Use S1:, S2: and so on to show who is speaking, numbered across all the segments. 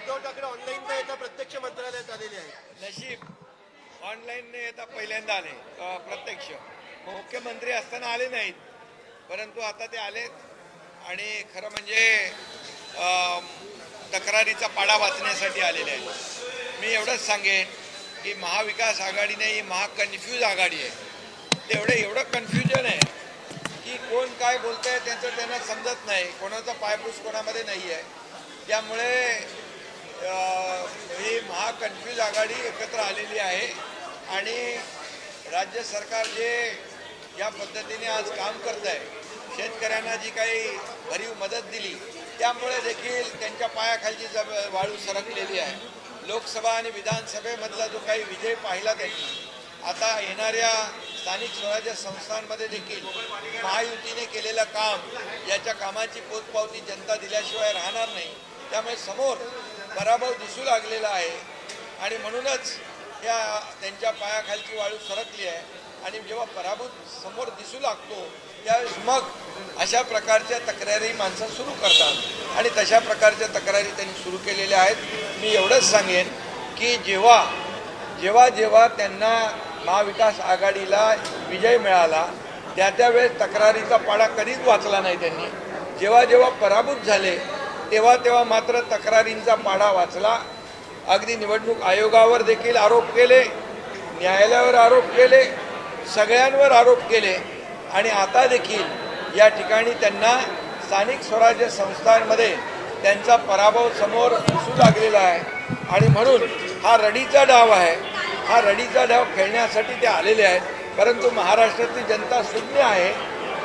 S1: Uddhav Thackeray online न येता प्रत्यक्ष मंत्रालयात आलेले आहेत.
S2: नशीब ऑनलाईन ने येता पहिल्यांदा आले, प्रत्यक्ष मुख्यमंत्री असताना आले नाहीत, परंतु आता ते आलेत आणि खरं म्हणजे तक्रारीचा पाडा वाचण्यासाठी आलेले आहेत. मी एवढंच सांगेन की महाविकास आघाडी नाही, ही महाकन्फ्यूज आघाडी आहे. ते एवढं कन्फ्युजन आहे की कोण काय बोलत आहे त्यांचं त्यांना समजत नाही, कोणाचा पायपूस कोणामध्ये नाही आहे. त्यामुळे ही महाकन्फ्यूज आघाडी एकत्र आलेली आहे आणि राज्य सरकार जे या पद्धतीने आज काम करत आहे, शेतकऱ्यांना जी काही भरीव मदत दिली त्यामुळे देखील त्यांच्या पायाखालची वाळू सरकलेली आहे. लोकसभा आणि विधानसभेमधला जो काही विजय पाहिला त्यांनी, आता येणाऱ्या स्थानिक स्वराज्य संस्थांमध्ये देखील महायुतीने केलेलं काम, याच्या कामाची पोचपावती जनता दिल्याशिवाय राहणार नाही. त्यामुळे समोर पराभव दिसू लागलेला आहे आणि म्हणूनच या त्यांच्या पायाखालची वाळू सरकली आहे. आणि जेव्हा पराभव समोर दिसू लागतो त्यावेळेस मग अशा प्रकारच्या तक्रारी माणसं सुरू करतात आणि तशा प्रकारच्या तक्रारी त्यांनी सुरू केलेल्या आहेत. मी एवढंच सांगेन की जेव्हा जेव्हा त्यांना महाविकास आघाडीला विजय मिळाला त्यावेळेस तक्रारीचा पाडा कधीच वाचला नाही त्यांनी. जेव्हा जेव्हा पराभूत झाले तेव्हा मात्र तक्रारींचा पाडा वाचला. अगदी निवडणूक आयोगावर देखील आरोप केले, न्यायालयावर आरोप केले, सगळ्यांवर आरोप केले आणि आता देखील या ठिकाणी त्यांना स्थानिक स्वराज्य संस्थांमध्ये त्यांचा पराभव समोर दिसू लागलेला आहे. आणि म्हणून हा रडीचा डाव आहे. हा रडीचा डाव खेळण्यासाठी ते आलेले आहेत. परंतु महाराष्ट्रातली जनता सुज्ञ आहे.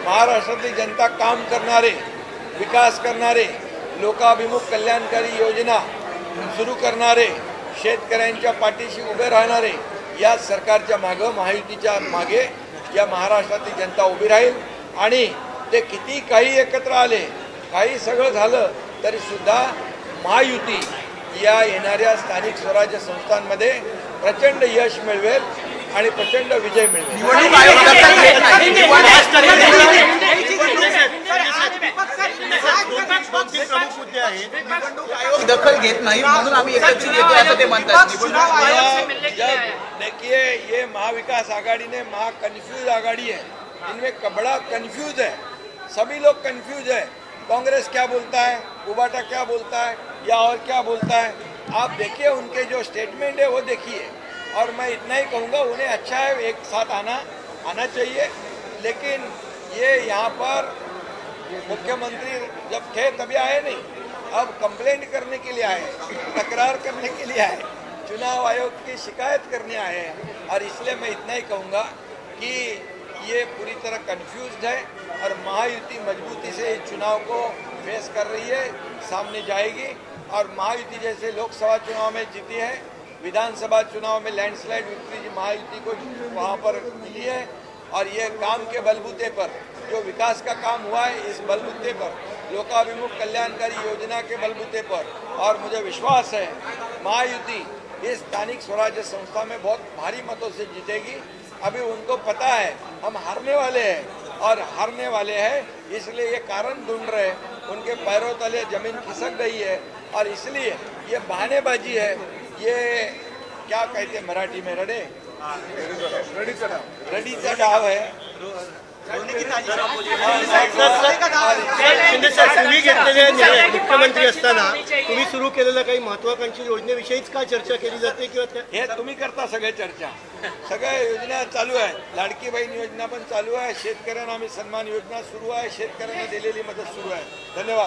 S2: महाराष्ट्रातली जनता काम करणारे, विकास करणारे, लोकाभिमुख कल्याणकारी योजना सुरू करणारे, शेतकऱ्यांच्या पाठीशी उभे राहणारे या सरकारच्या मागं, महायुतीच्या मागे या महाराष्ट्रातली जनता उभी राहील. आणि ते किती काही एकत्र आले, काही सगळं झालं तरी सुद्धा महायुती या येणाऱ्या स्थानिक स्वराज्य संस्थांमध्ये प्रचंड यश मिळवेल आणि प्रचंड विजय मिळवेल.
S3: दखल घेत नाही म्हणून आम्ही एकत्रित येतो असं ते म्हणतात.
S2: देखिए, ये महाविकास आघाड़ी ने महाकन्फ्यूज आघाड़ी है. इनमें बड़ा कन्फ्यूज है, सभी लोग कन्फ्यूज है. कांग्रेस क्या बोलता है, उबाटा क्या बोलता है या और क्या बोलता है, आप देखिए उनके जो स्टेटमेंट है वो देखिए. और मैं इतना ही कहूँगा, उन्हें अच्छा है एक साथ आना चाहिए. लेकिन ये यहाँ पर मुख्यमंत्री जब थे तभी आए नहीं, अब कंप्लेंट करने के लिए आए, तकरार करने के लिए आए, चुनाव आयोग की शिकायत करने आए हैं. और इसलिए मैं इतना ही कहूँगा कि ये पूरी तरह कन्फ्यूज्ड है और महायुति मजबूती से इस चुनाव को फेस कर रही है, सामने जाएगी. और महायुति जैसे लोकसभा चुनाव में जीती है, विधानसभा चुनाव में लैंडस्लाइड विक्ट्री महायुति को वहाँ पर मिली है. और ये काम के बलबूते पर, जो विकास का काम हुआ है इस बलबूते पर, लोकाभिमुख कल्याणकारी योजना के बलबूते पर, और मुझे विश्वास है महायुति इस स्थानिक स्वराज्य संस्था में बहुत भारी मतों से जीतेगी. अभी उनको पता है हम हारने वाले हैं और हारने वाले हैं, इसलिए ये कारण ढूंढ रहे हैं. उनके पैरों तले जमीन खिसक रही है और इसलिए ये बहानेबाजी है. ये क्या कहते हैं मराठी में, रडीचा डाव है.
S1: शिंदे साहेब, तुम्ही घेतलेले निर्णय मुख्यमंत्री असताना तुम्ही सुरू केलेल्या काही महत्वाकांक्षी योजनेविषयीच का चर्चा केली जाते किंवा
S2: हे तुम्ही करता सगळे चर्चा, सगळ्या योजना चालू आहे. लाडकी बहीण योजना पण चालू आहे, शेतकऱ्यांना आम्ही सन्मान योजना सुरू आहे, शेतकऱ्यांना दिलेली मदत सुरू आहे. धन्यवाद.